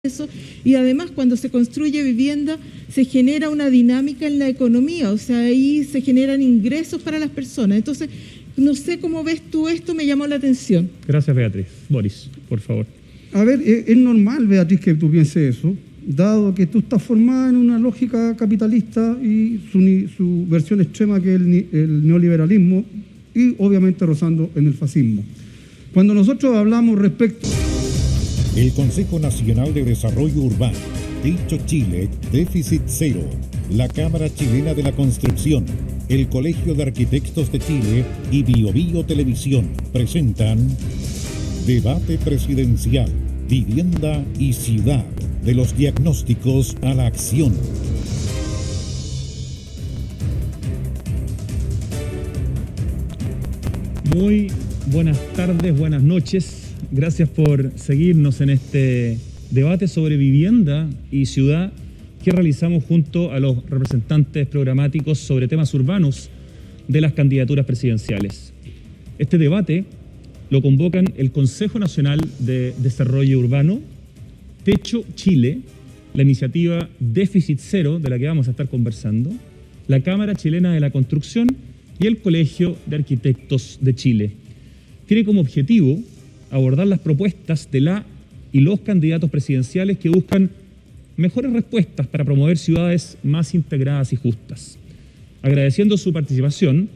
eso, y además cuando se construye vivienda se genera una dinámica en la economía, o sea, ahí se generan ingresos para las personas. Entonces, no sé cómo ves tú esto, me llamó la atención. Gracias, Beatriz. Boris, por favor. A ver, es normal, Beatriz, que tú pienses eso, dado que tú estás formada en una lógica capitalista y su versión extrema, que es el neoliberalismo, y obviamente rozando en el fascismo. Cuando nosotros hablamos respecto... El Consejo Nacional de Desarrollo Urbano, Techo Chile, Déficit Cero, la Cámara Chilena de la Construcción, el Colegio de Arquitectos de Chile y BioBio Televisión presentan Debate Presidencial, Vivienda y Ciudad, de los diagnósticos a la acción. Muy buenas tardes, buenas noches. Gracias por seguirnos en este debate sobre vivienda y ciudad que realizamos junto a los representantes programáticos sobre temas urbanos de las candidaturas presidenciales. Este debate lo convocan el Consejo Nacional de Desarrollo Urbano, Techo Chile, la iniciativa Déficit Cero, de la que vamos a estar conversando, la Cámara Chilena de la Construcción y el Colegio de Arquitectos de Chile. Tiene como objetivo abordar las propuestas de la y los candidatos presidenciales que buscan mejores respuestas para promover ciudades más integradas y justas. Agradeciendo su participación,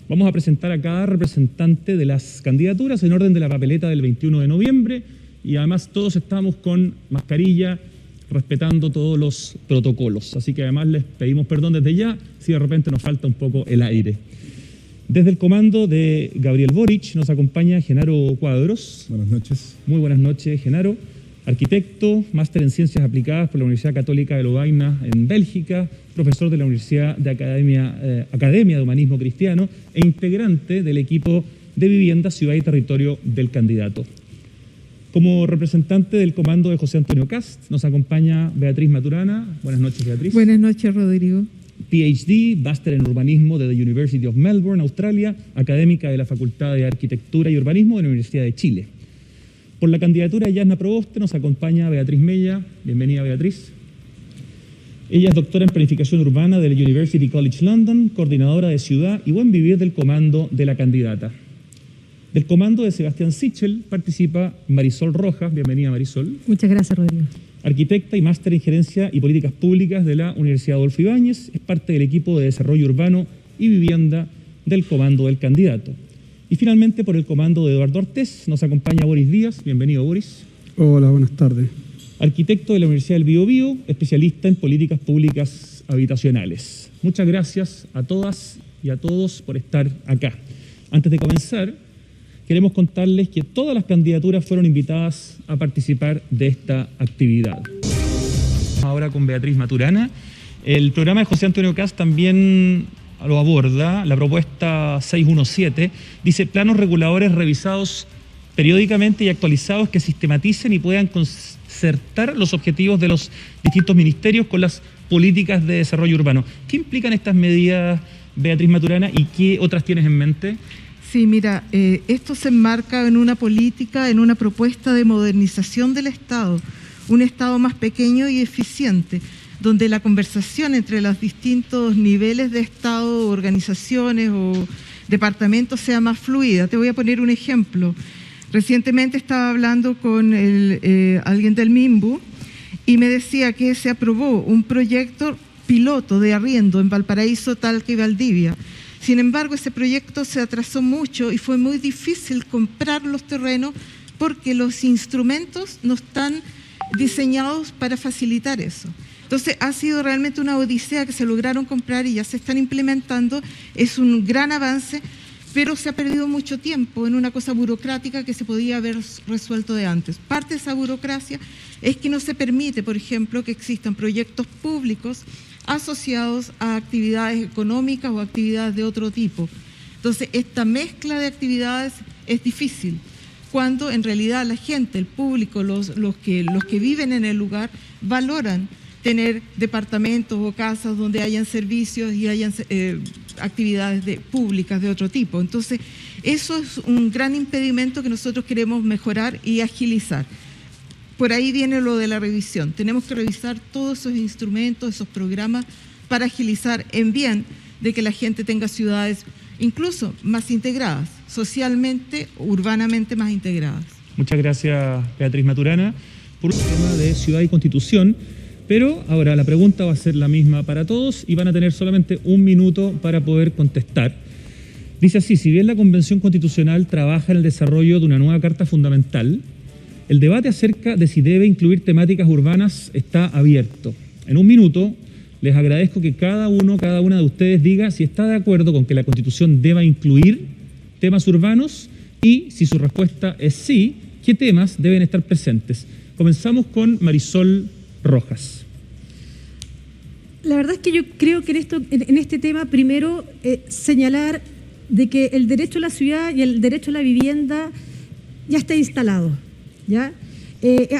vamos a presentar a cada representante de las candidaturas en orden de la papeleta del 21 de noviembre y además todos estamos con mascarilla, respetando todos los protocolos. Así que además les pedimos perdón desde ya si de repente nos falta un poco el aire. Desde el comando de Gabriel Boric nos acompaña Genaro Cuadros. Buenas noches. Muy buenas noches, Genaro. Arquitecto, máster en Ciencias Aplicadas por la Universidad Católica de Lovaina en Bélgica, profesor de la Universidad de Academia de Humanismo Cristiano e integrante del equipo de Vivienda, Ciudad y Territorio del candidato. Como representante del comando de José Antonio Kast nos acompaña Beatriz Maturana. Buenas noches, Beatriz. Buenas noches, Rodrigo. PhD, máster en Urbanismo de the University of Melbourne, Australia, académica de la Facultad de Arquitectura y Urbanismo de la Universidad de Chile. Por la candidatura de Yasna Proboste nos acompaña Beatriz Mella. Bienvenida, Beatriz. Ella es doctora en Planificación Urbana del University College London, coordinadora de Ciudad y Buen Vivir del comando de la candidata. Del comando de Sebastián Sichel participa Marisol Rojas. Bienvenida, Marisol. Muchas gracias, Rodrigo. Arquitecta y máster en Gerencia y Políticas Públicas de la Universidad Adolfo Ibáñez, es parte del equipo de Desarrollo Urbano y Vivienda del comando del candidato. Y finalmente, por el comando de Eduardo Ortiz, nos acompaña Boris Díaz. Bienvenido, Boris. Hola, buenas tardes. Arquitecto de la Universidad del BioBio, especialista en políticas públicas habitacionales. Muchas gracias a todas y a todos por estar acá. Antes de comenzar, queremos contarles que todas las candidaturas fueron invitadas a participar de esta actividad. Ahora con Beatriz Maturana. El programa de José Antonio Kast también lo aborda. La propuesta 617 dice planos reguladores revisados periódicamente y actualizados que sistematicen y puedan concertar los objetivos de los distintos ministerios con las políticas de desarrollo urbano. ¿Qué implican estas medidas, Beatriz Maturana, y qué otras tienes en mente? Sí, mira, esto se enmarca en una política, en una propuesta de modernización del Estado, un Estado más pequeño y eficiente, donde la conversación entre los distintos niveles de Estado, organizaciones o departamentos sea más fluida. Te voy a poner un ejemplo. Recientemente estaba hablando con alguien del MIMBU y me decía que se aprobó un proyecto piloto de arriendo en Valparaíso, Talca y Valdivia. Sin embargo, ese proyecto se atrasó mucho y fue muy difícil comprar los terrenos porque los instrumentos no están diseñados para facilitar eso. Entonces, ha sido realmente una odisea que se lograron comprar y ya se están implementando. Es un gran avance, pero se ha perdido mucho tiempo en una cosa burocrática que se podía haber resuelto de antes. Parte de esa burocracia es que no se permite, por ejemplo, que existan proyectos públicos asociados a actividades económicas o actividades de otro tipo. Entonces, esta mezcla de actividades es difícil, cuando en realidad la gente, el público, los que viven en el lugar, valoran tener departamentos o casas donde hayan servicios y hayan actividades públicas de otro tipo. Entonces, eso es un gran impedimento que nosotros queremos mejorar y agilizar. por ahí viene lo de la revisión. Tenemos que revisar todos esos instrumentos, esos programas, para agilizar en bien de que la gente tenga ciudades incluso más integradas, socialmente, urbanamente más integradas. Muchas gracias, Beatriz Maturana, por el tema de Ciudad y Constitución. Pero ahora la pregunta va a ser la misma para todos y van a tener solamente 1 minuto para poder contestar. Dice así: si bien la Convención Constitucional trabaja en el desarrollo de una nueva Carta Fundamental, el debate acerca de si debe incluir temáticas urbanas está abierto. En 1 minuto les agradezco que cada una de ustedes diga si está de acuerdo con que la Constitución deba incluir temas urbanos y, si su respuesta es sí, qué temas deben estar presentes. Comenzamos con Marisol Rojas. La verdad es que yo creo que en este tema, primero, señalar de que el derecho a la ciudad y el derecho a la vivienda ya está instalado, ¿ya?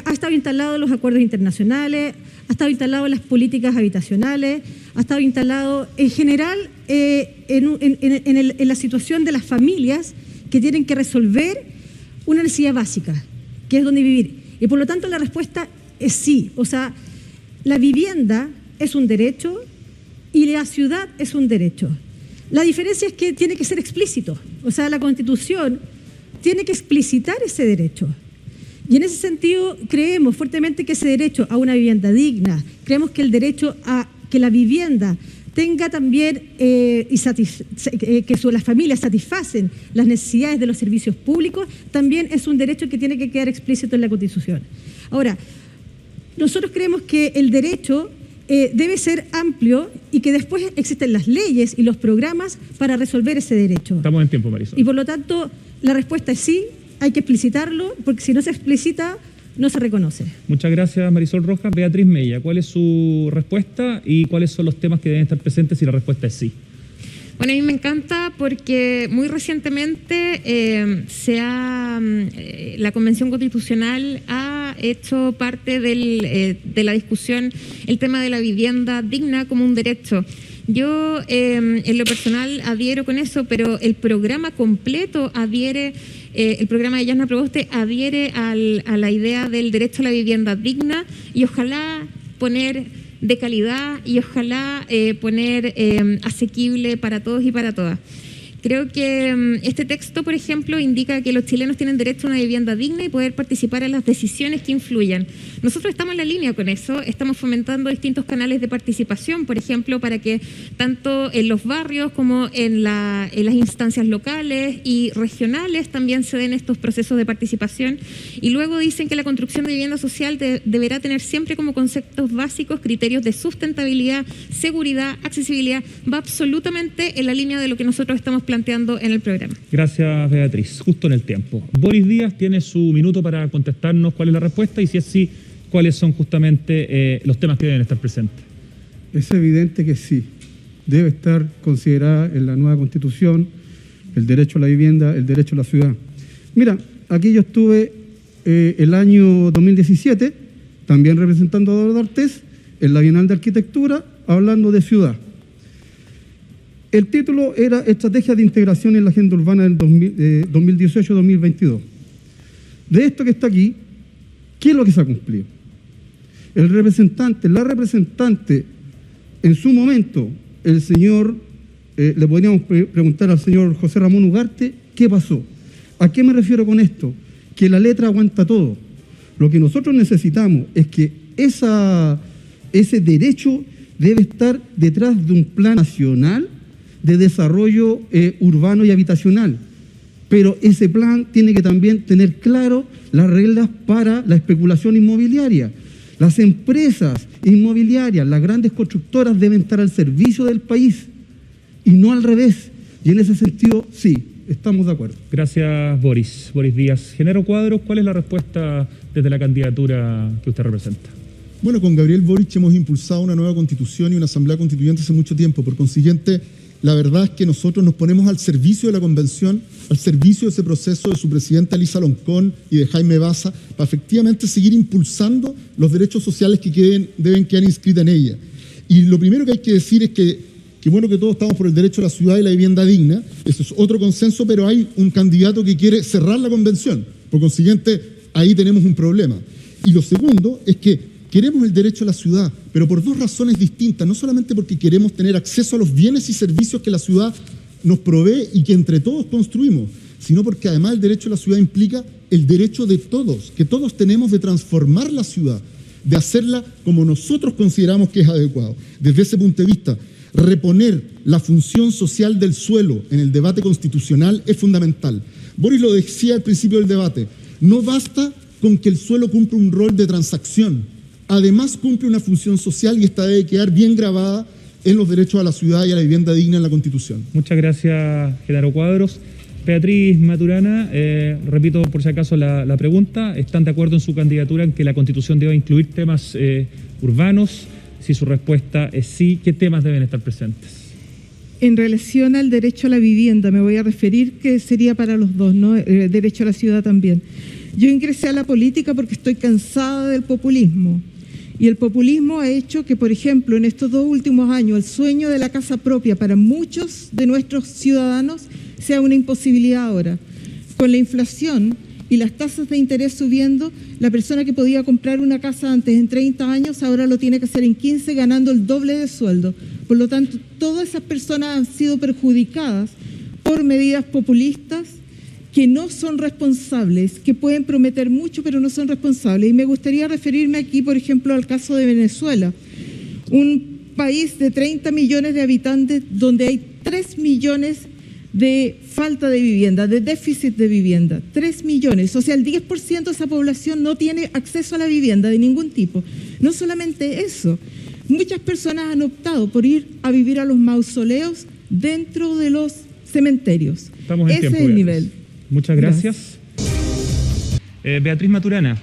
Ha estado instalado en los acuerdos internacionales, ha estado instalado en las políticas habitacionales, ha estado instalado en general en la situación de las familias que tienen que resolver una necesidad básica, que es donde vivir. Y por lo tanto la respuesta es sí. O sea, la vivienda es un derecho y la ciudad es un derecho. La diferencia es que tiene que ser explícito. O sea, la Constitución tiene que explicitar ese derecho. Y en ese sentido creemos fuertemente que ese derecho a una vivienda digna, creemos que el derecho a que la vivienda tenga también que las familias satisfacen las necesidades de los servicios públicos, también es un derecho que tiene que quedar explícito en la Constitución. Ahora, nosotros creemos que el derecho debe ser amplio y que después existen las leyes y los programas para resolver ese derecho. Estamos en tiempo, Marisol. Y por lo tanto, la respuesta es sí, hay que explicitarlo, porque si no se explicita, no se reconoce. Muchas gracias, Marisol Rojas. Beatriz Mella, ¿cuál es su respuesta y cuáles son los temas que deben estar presentes si la respuesta es sí? Bueno, a mí me encanta porque muy recientemente la Convención Constitucional ha hecho parte de la discusión el tema de la vivienda digna como un derecho. Yo en lo personal adhiero con eso, pero el programa completo adhiere, el programa de Yasna Proboste adhiere a la idea del derecho a la vivienda digna y ojalá poner de calidad y ojalá poner asequible para todos y para todas. Creo que este texto, por ejemplo, indica que los chilenos tienen derecho a una vivienda digna y poder participar en las decisiones que influyan. Nosotros estamos en la línea con eso, estamos fomentando distintos canales de participación, por ejemplo, para que tanto en los barrios como en las instancias locales y regionales también se den estos procesos de participación. Y luego dicen que la construcción de vivienda social deberá tener siempre como conceptos básicos criterios de sustentabilidad, seguridad, accesibilidad. Va absolutamente en la línea de lo que nosotros estamos planteando en el programa. Gracias, Beatriz. Justo en el tiempo. Boris Díaz tiene su minuto para contestarnos cuál es la respuesta y si es sí, cuáles son justamente los temas que deben estar presentes. Es evidente que sí. Debe estar considerada en la nueva Constitución el derecho a la vivienda, el derecho a la ciudad. Mira, aquí yo estuve el año 2017, también representando a Eduardo Artés, en la Bienal de Arquitectura, hablando de ciudad. El título era Estrategia de Integración en la Agenda Urbana del 2018-2022. De esto que está aquí, ¿qué es lo que se ha cumplido? La representante, en su momento, el señor, le podríamos preguntar al señor José Ramón Ugarte, ¿qué pasó? ¿A qué me refiero con esto? Que la letra aguanta todo. Lo que nosotros necesitamos es que ese derecho debe estar detrás de un plan nacional de desarrollo urbano y habitacional. Pero ese plan tiene que también tener claro las reglas para la especulación inmobiliaria. Las empresas inmobiliarias, las grandes constructoras deben estar al servicio del país y no al revés. Y en ese sentido, sí, estamos de acuerdo. Gracias, Boris. Boris Díaz. Genaro Cuadros, ¿cuál es la respuesta desde la candidatura que usted representa? Bueno, con Gabriel Boric hemos impulsado una nueva constitución y una asamblea constituyente hace mucho tiempo. Por consiguiente, la verdad es que nosotros nos ponemos al servicio de la convención, al servicio de ese proceso de su presidenta Elisa Loncón y de Jaime Baza, para efectivamente seguir impulsando los derechos sociales que deben quedar inscritos en ella. Y lo primero que hay que decir es que bueno que todos estamos por el derecho a la ciudad y la vivienda digna, eso es otro consenso, pero hay un candidato que quiere cerrar la convención. Por consiguiente, ahí tenemos un problema. Y lo segundo es que queremos el derecho a la ciudad, pero por dos razones distintas, no solamente porque queremos tener acceso a los bienes y servicios que la ciudad nos provee y que entre todos construimos, sino porque además el derecho a la ciudad implica el derecho de todos, que todos tenemos de transformar la ciudad, de hacerla como nosotros consideramos que es adecuado. Desde ese punto de vista, reponer la función social del suelo en el debate constitucional es fundamental. Boris lo decía al principio del debate, no basta con que el suelo cumpla un rol de transacción, además cumple una función social y esta debe quedar bien grabada en los derechos a la ciudad y a la vivienda digna en la Constitución. Muchas gracias, Genaro Cuadros. Beatriz Maturana, repito por si acaso la pregunta, ¿están de acuerdo en su candidatura en que la Constitución deba incluir temas urbanos? Si su respuesta es sí, ¿qué temas deben estar presentes? En relación al derecho a la vivienda, me voy a referir que sería para los dos, ¿no? El derecho a la ciudad también. Yo ingresé a la política porque estoy cansada del populismo. Y el populismo ha hecho que, por ejemplo, en estos 2 últimos años, el sueño de la casa propia para muchos de nuestros ciudadanos sea una imposibilidad ahora. Con la inflación y las tasas de interés subiendo, la persona que podía comprar una casa antes en 30 años, ahora lo tiene que hacer en 15, ganando el doble de sueldo. Por lo tanto, todas esas personas han sido perjudicadas por medidas populistas que no son responsables, que pueden prometer mucho, pero no son responsables. Y me gustaría referirme aquí, por ejemplo, al caso de Venezuela, un país de 30 millones de habitantes donde hay 3 millones de falta de vivienda, de déficit de vivienda, 3 millones, o sea, el 10% de esa población no tiene acceso a la vivienda de ningún tipo. No solamente eso, muchas personas han optado por ir a vivir a los mausoleos dentro de los cementerios. Estamos en ese tiempo, es el Beatriz. nivel. Muchas gracias. Beatriz Maturana,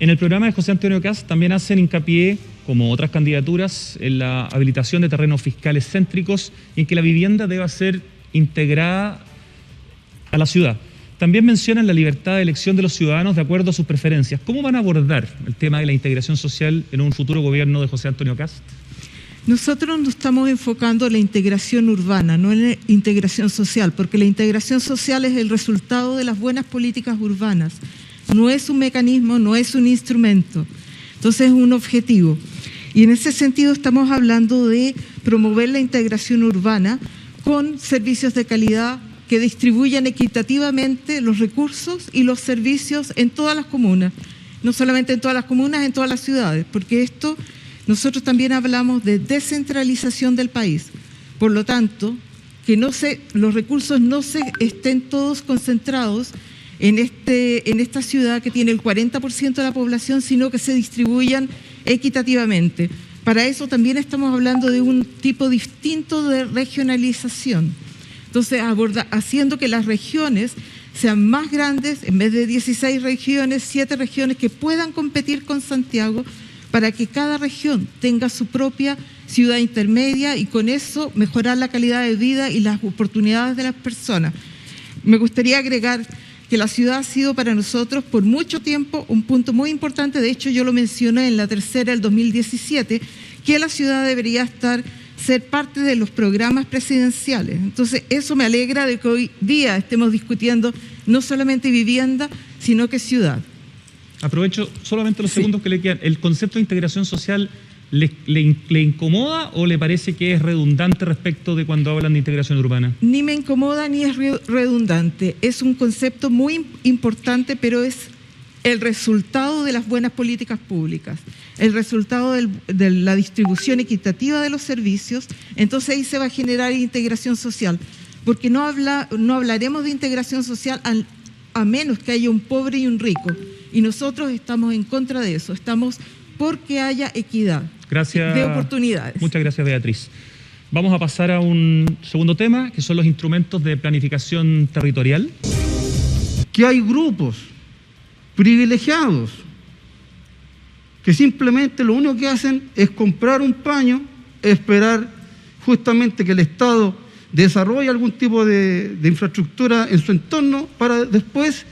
en el programa de José Antonio Kast también hacen hincapié, como otras candidaturas, en la habilitación de terrenos fiscales céntricos y en que la vivienda deba ser integrada a la ciudad. También mencionan la libertad de elección de los ciudadanos de acuerdo a sus preferencias. ¿Cómo van a abordar el tema de la integración social en un futuro gobierno de José Antonio Kast? Nosotros nos estamos enfocando en la integración urbana, no en la integración social, porque la integración social es el resultado de las buenas políticas urbanas. No es un mecanismo, no es un instrumento. Entonces es un objetivo. Y en ese sentido estamos hablando de promover la integración urbana con servicios de calidad que distribuyan equitativamente los recursos y los servicios en todas las comunas. No solamente en todas las comunas, en todas las ciudades, porque esto... Nosotros también hablamos de descentralización del país. Por lo tanto, que los recursos no se estén todos concentrados en esta ciudad que tiene el 40% de la población, sino que se distribuyan equitativamente. Para eso también estamos hablando de un tipo distinto de regionalización. Entonces, haciendo que las regiones sean más grandes, en vez de 16 regiones, 7 regiones que puedan competir con Santiago, para que cada región tenga su propia ciudad intermedia y con eso mejorar la calidad de vida y las oportunidades de las personas. Me gustaría agregar que la ciudad ha sido para nosotros por mucho tiempo un punto muy importante. De hecho, yo lo mencioné en la tercera del 2017, que la ciudad debería ser parte de los programas presidenciales. Entonces, eso me alegra de que hoy día estemos discutiendo no solamente vivienda, sino que ciudad. Aprovecho solamente los segundos que le quedan. ¿El concepto de integración social le incomoda o le parece que es redundante respecto de cuando hablan de integración urbana? Ni me incomoda ni es redundante. Es un concepto muy importante, pero es el resultado de las buenas políticas públicas, el resultado de la distribución equitativa de los servicios. Entonces ahí se va a generar integración social, porque no hablaremos de integración social a menos que haya un pobre y un rico. Y nosotros estamos en contra de eso, estamos porque haya equidad de oportunidades. Muchas gracias, Beatriz. Vamos a pasar a un segundo tema, que son los instrumentos de planificación territorial. Que hay grupos privilegiados que simplemente lo único que hacen es comprar un paño, esperar justamente que el Estado desarrolle algún tipo de infraestructura en su entorno para después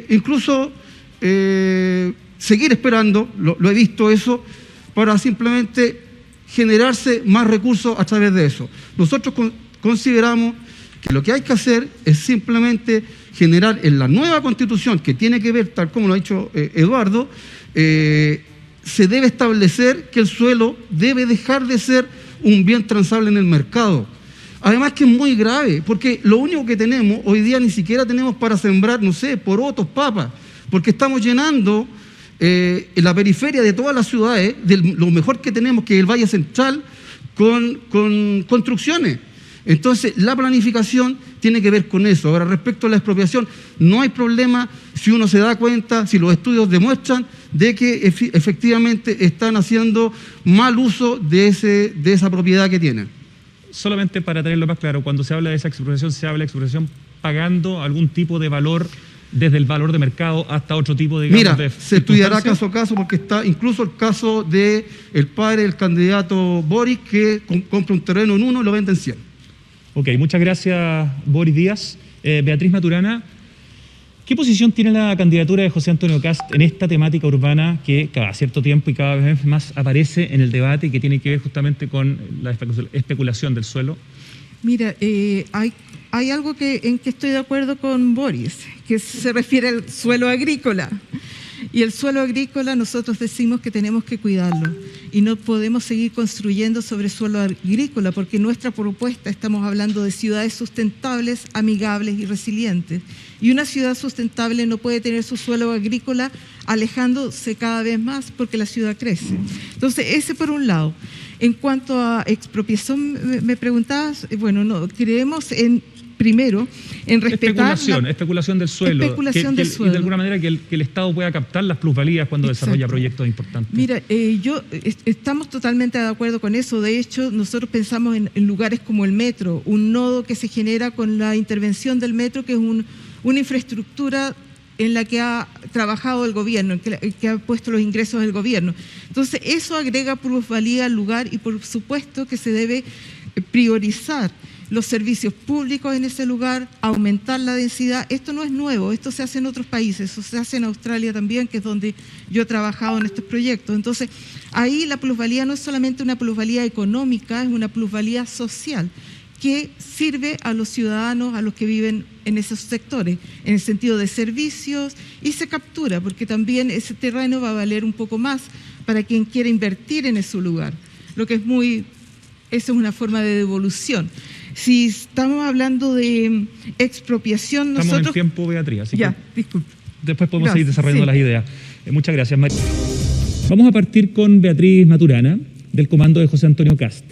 incluso seguir esperando, lo he visto eso, para simplemente generarse más recursos a través de eso. Nosotros consideramos que lo que hay que hacer es simplemente generar en la nueva Constitución, que tiene que ver, tal como lo ha dicho Eduardo, se debe establecer que el suelo debe dejar de ser un bien transable en el mercado. Además que es muy grave, porque lo único que tenemos, hoy día ni siquiera tenemos para sembrar, no sé, porotos, papas, porque estamos llenando en la periferia de todas las ciudades, de lo mejor que tenemos, que es el Valle Central, con construcciones. Entonces, la planificación tiene que ver con eso. Ahora, respecto a la expropiación, no hay problema si uno se da cuenta, si los estudios demuestran de que efectivamente están haciendo mal uso de esa propiedad que tienen. Solamente para tenerlo más claro, cuando se habla de esa expropiación, se habla de expropiación pagando algún tipo de valor, desde el valor de mercado hasta otro tipo de... Mira, se estudiará caso a caso, porque está incluso el caso del padre del candidato Boris, que compra un terreno en 1 y lo vende en 100. Ok, muchas gracias, Boris Díaz. Beatriz Maturana, ¿qué posición tiene la candidatura de José Antonio Kast en esta temática urbana que cada cierto tiempo y cada vez más aparece en el debate y que tiene que ver justamente con la especulación del suelo? Mira, hay algo en que estoy de acuerdo con Boris, que se refiere al suelo agrícola. Y el suelo agrícola nosotros decimos que tenemos que cuidarlo y no podemos seguir construyendo sobre suelo agrícola, porque en nuestra propuesta estamos hablando de ciudades sustentables, amigables y resilientes. Y una ciudad sustentable no puede tener su suelo agrícola alejándose cada vez más porque la ciudad crece. Entonces, ese por un lado. En cuanto a expropiación, me preguntabas, bueno, no, creemos primero en respetar... Especulación del suelo. Especulación del suelo. Y de alguna manera que el Estado pueda captar las plusvalías cuando desarrolla proyectos importantes. Mira, estamos totalmente de acuerdo con eso. De hecho, nosotros pensamos en lugares como el metro, un nodo que se genera con la intervención del metro, que es una infraestructura en la que ha trabajado el gobierno, en que ha puesto los ingresos del gobierno. Entonces, eso agrega plusvalía al lugar y por supuesto que se debe priorizar los servicios públicos en ese lugar, aumentar la densidad. Esto no es nuevo, esto se hace en otros países, eso se hace en Australia también, que es donde yo he trabajado en estos proyectos. Entonces, ahí la plusvalía no es solamente una plusvalía económica, es una plusvalía social que sirve a los ciudadanos, a los que viven en esos sectores, en el sentido de servicios, y se captura, porque también ese terreno va a valer un poco más para quien quiera invertir en ese lugar, lo que es eso es una forma de devolución. Si estamos hablando de expropiación, estamos nosotros... en tiempo, Beatriz, así ya, que disculpe. después podemos Gracias, seguir desarrollando sí. las ideas. Muchas gracias, María. Vamos a partir con Beatriz Maturana, del comando de José Antonio Kast.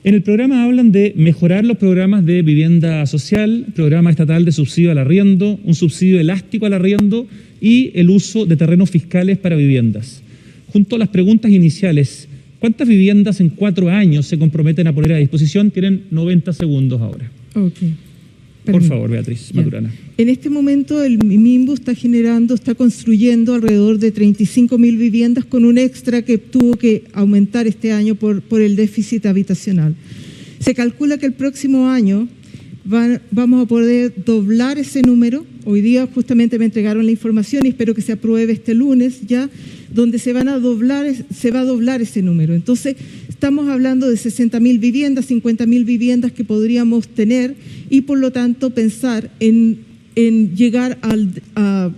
En el programa hablan de mejorar los programas de vivienda social, programa estatal de subsidio al arriendo, un subsidio elástico al arriendo y el uso de terrenos fiscales para viviendas. Junto a las preguntas iniciales, ¿cuántas viviendas en 4 años se comprometen a poner a disposición? Tienen 90 segundos ahora. Okay. Por favor, Beatriz Maturana. En este momento el MIMBU está construyendo alrededor de 35.000 viviendas con un extra que tuvo que aumentar este año por el déficit habitacional. Se calcula que el próximo año vamos a poder doblar ese número. Hoy día justamente me entregaron la información y espero que se apruebe este lunes ya, donde se va a doblar ese número. Entonces, estamos hablando de 60.000 viviendas, 50.000 viviendas que podríamos tener y por lo tanto pensar en llegar a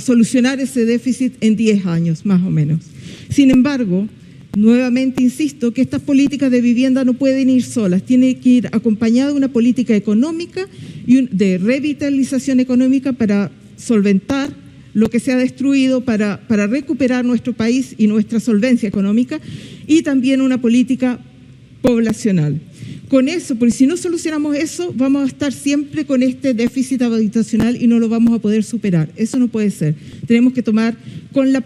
solucionar ese déficit en 10 años, más o menos. Sin embargo, nuevamente insisto que estas políticas de vivienda no pueden ir solas, tienen que ir acompañadas de una política económica y de revitalización económica para solventar lo que se ha destruido, para recuperar nuestro país y nuestra solvencia económica, y también una política poblacional. Con eso, porque si no solucionamos eso, vamos a estar siempre con este déficit habitacional y no lo vamos a poder superar. Eso no puede ser. Tenemos que tomar con la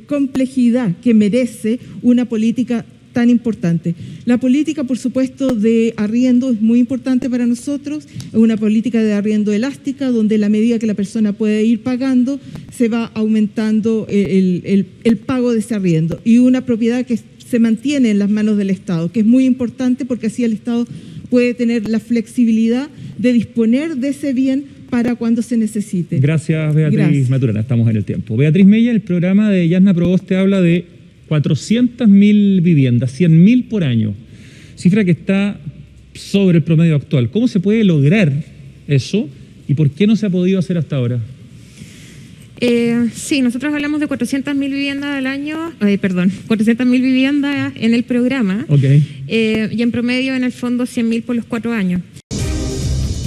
complejidad que merece una política tan importante. La política, por supuesto, de arriendo es muy importante para nosotros. Es una política de arriendo elástica, donde a la medida que la persona puede ir pagando, se va aumentando el pago de ese arriendo. Y una propiedad que se mantiene en las manos del Estado, que es muy importante porque así el Estado puede tener la flexibilidad de disponer de ese bien para cuando se necesite. Gracias, Beatriz Maturana. Estamos en el tiempo. Beatriz Mella, el programa de Yasna Proboste habla de 400.000 viviendas, 100.000 por año, cifra que está sobre el promedio actual. ¿Cómo se puede lograr eso ¿Y por qué no se ha podido hacer hasta ahora? Sí, nosotros hablamos de 400.000 viviendas al año, 400.000 viviendas en el programa, y en promedio en el fondo 100.000 por los 4 años.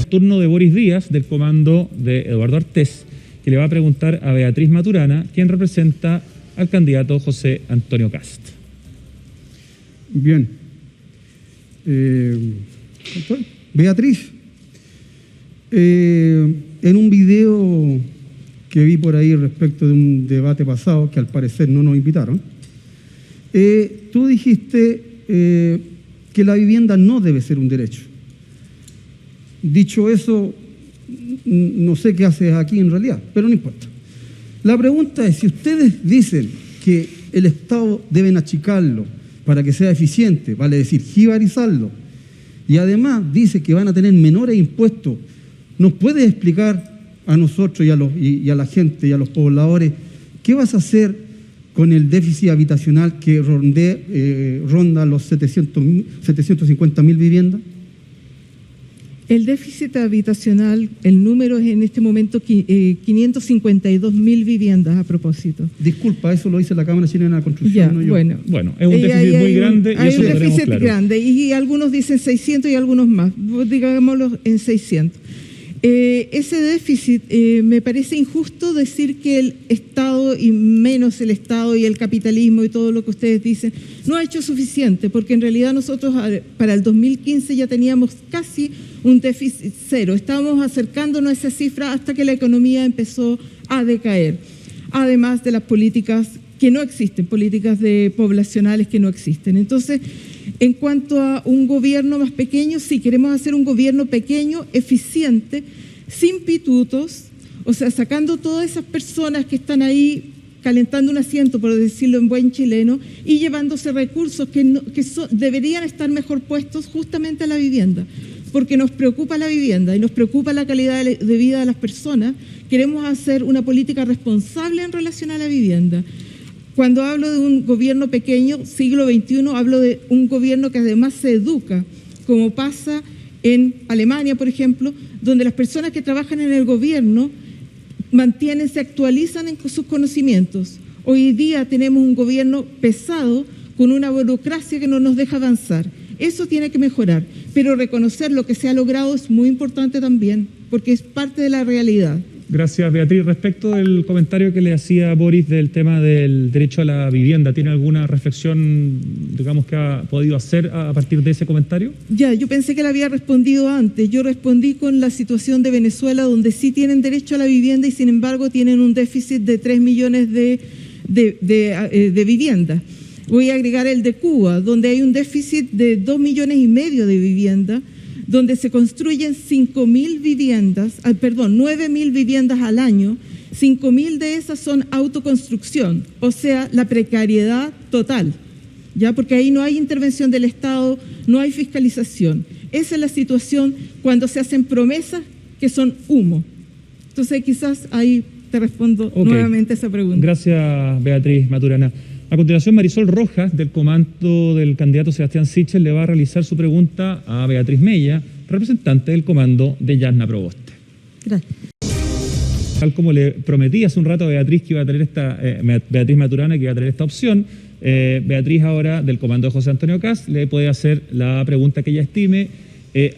Turno de Boris Díaz, del comando de Eduardo Artés, que le va a preguntar a Beatriz Maturana, quien representa al candidato José Antonio Kast. Bien. Beatriz, en un video que vi por ahí respecto de un debate pasado, que al parecer no nos invitaron, tú dijiste que la vivienda no debe ser un derecho. Dicho eso, no sé qué haces aquí en realidad, pero no importa. La pregunta es, si ustedes dicen que el Estado deben achicarlo para que sea eficiente, vale decir, jibarizarlo, y además dice que van a tener menores impuestos, ¿nos puedes explicar a nosotros y a la gente y a los pobladores qué vas a hacer con el déficit habitacional que ronda los 750.000 viviendas? El déficit habitacional, el número es en este momento 552.000 viviendas a propósito. Disculpa, eso lo dice la Cámara Chilena de la Construcción. Ya, no yo. Bueno, es un déficit muy grande y hay eso un lo tenemos déficit claro. grande y algunos dicen 600 y algunos más, digámoslo en 600. Ese déficit me parece injusto decir que el Estado y menos el Estado y el capitalismo y todo lo que ustedes dicen no ha hecho suficiente, porque en realidad nosotros para el 2015 ya teníamos casi un déficit cero. Estábamos acercándonos a esa cifra hasta que la economía empezó a decaer, además de las políticas que no existen, políticas poblacionales que no existen. Entonces, en cuanto a un gobierno más pequeño, sí, queremos hacer un gobierno pequeño, eficiente, sin pitutos, o sea, sacando todas esas personas que están ahí calentando un asiento, por decirlo en buen chileno, y llevándose recursos que deberían estar mejor puestos justamente a la vivienda, porque nos preocupa la vivienda y nos preocupa la calidad de vida de las personas. Queremos hacer una política responsable en relación a la vivienda. Cuando hablo de un gobierno pequeño, siglo XXI, hablo de un gobierno que además se educa, como pasa en Alemania, por ejemplo, donde las personas que trabajan en el gobierno se actualizan en sus conocimientos. Hoy día tenemos un gobierno pesado con una burocracia que no nos deja avanzar. Eso tiene que mejorar, pero reconocer lo que se ha logrado es muy importante también, porque es parte de la realidad. Gracias, Beatriz. Respecto del comentario que le hacía Boris del tema del derecho a la vivienda, ¿tiene alguna reflexión, digamos, que ha podido hacer a partir de ese comentario? Ya, yo pensé que le había respondido antes. Yo respondí con la situación de Venezuela, donde sí tienen derecho a la vivienda y sin embargo tienen un déficit de 3 millones de viviendas. Voy a agregar el de Cuba, donde hay un déficit de 2,5 millones de viviendas, donde se construyen 9.000 viviendas al año. 5.000 de esas son autoconstrucción, o sea, la precariedad total, ¿ya? Porque ahí no hay intervención del Estado, no hay fiscalización. Esa es la situación cuando se hacen promesas que son humo. Entonces, quizás ahí te respondo nuevamente esa pregunta. Gracias, Beatriz Maturana. A continuación, Marisol Rojas, del comando del candidato Sebastián Sichel, le va a realizar su pregunta a Beatriz Mella, representante del comando de Yasna Proboste. Gracias. Tal como le prometí hace un rato a Beatriz que iba a tener Beatriz Maturana, que iba a tener esta opción, Beatriz ahora, del comando de José Antonio Kast, le puede hacer la pregunta que ella estime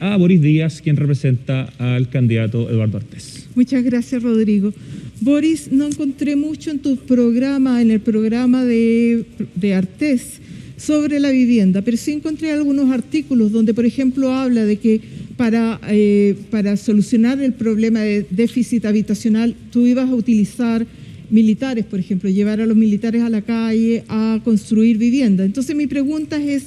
a Boris Díaz, quien representa al candidato Eduardo Artés. Muchas gracias, Rodrigo. Boris, no encontré mucho en tu programa, en el programa de Artés, sobre la vivienda, pero sí encontré algunos artículos donde, por ejemplo, habla de que para solucionar el problema de déficit habitacional, tú ibas a utilizar militares, por ejemplo, llevar a los militares a la calle a construir vivienda. Entonces, mi pregunta es,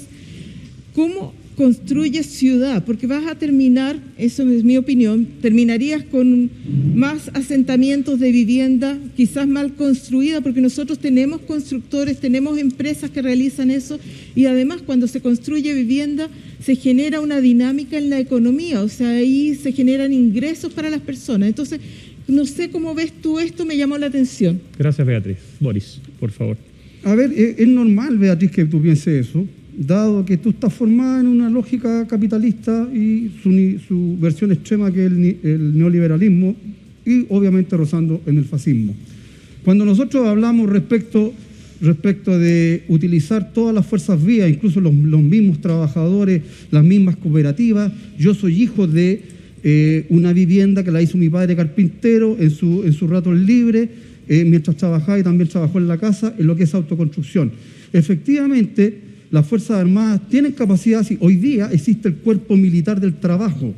¿cómo construyes ciudad? Porque vas a terminar, eso es mi opinión, terminarías con más asentamientos de vivienda, quizás mal construida, porque nosotros tenemos constructores, tenemos empresas que realizan eso, y además cuando se construye vivienda se genera una dinámica en la economía, o sea, ahí se generan ingresos para las personas. Entonces, no sé cómo ves tú esto, me llamó la atención. Gracias, Beatriz. Boris, por favor. A ver, es normal, Beatriz, que tú pienses eso, dado que tú estás formada en una lógica capitalista y su versión extrema que es el neoliberalismo y obviamente rozando en el fascismo. Cuando nosotros hablamos respecto de utilizar todas las fuerzas vivas, incluso los mismos trabajadores, las mismas cooperativas, yo soy hijo de una vivienda que la hizo mi padre carpintero en sus ratos libres, mientras trabajaba y también trabajó en la casa, en lo que es autoconstrucción. Efectivamente, las Fuerzas Armadas tienen capacidad, sí, hoy día existe el Cuerpo Militar del Trabajo,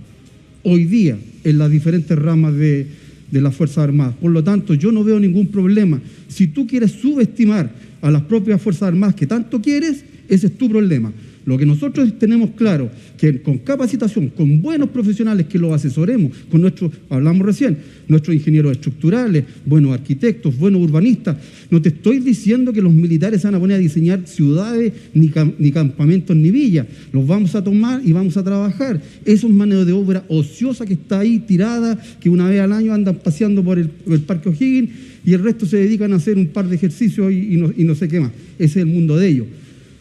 hoy día, en las diferentes ramas de las Fuerzas Armadas. Por lo tanto, yo no veo ningún problema. Si tú quieres subestimar a las propias Fuerzas Armadas que tanto quieres, ese es tu problema. Lo que nosotros tenemos claro, que con capacitación, con buenos profesionales que los asesoremos, con hablamos recién, nuestros ingenieros estructurales, buenos arquitectos, buenos urbanistas, no te estoy diciendo que los militares se van a poner a diseñar ciudades, ni campamentos, ni villas. Los vamos a tomar y vamos a trabajar. Eso es mano de obra ociosa que está ahí tirada, que una vez al año andan paseando por el Parque O'Higgins y el resto se dedican a hacer un par de ejercicios y no sé qué más. Ese es el mundo de ellos.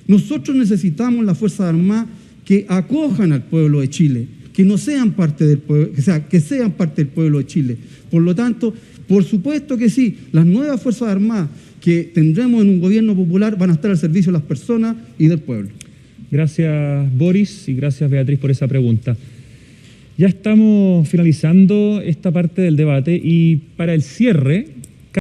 Nosotros necesitamos las Fuerzas Armadas que acojan al pueblo de Chile, que no sean parte del pueblo, que sean parte del pueblo de Chile. Por lo tanto, por supuesto que sí, las nuevas Fuerzas Armadas que tendremos en un gobierno popular van a estar al servicio de las personas y del pueblo. Gracias, Boris, y gracias, Beatriz, por esa pregunta. Ya estamos finalizando esta parte del debate y para el cierre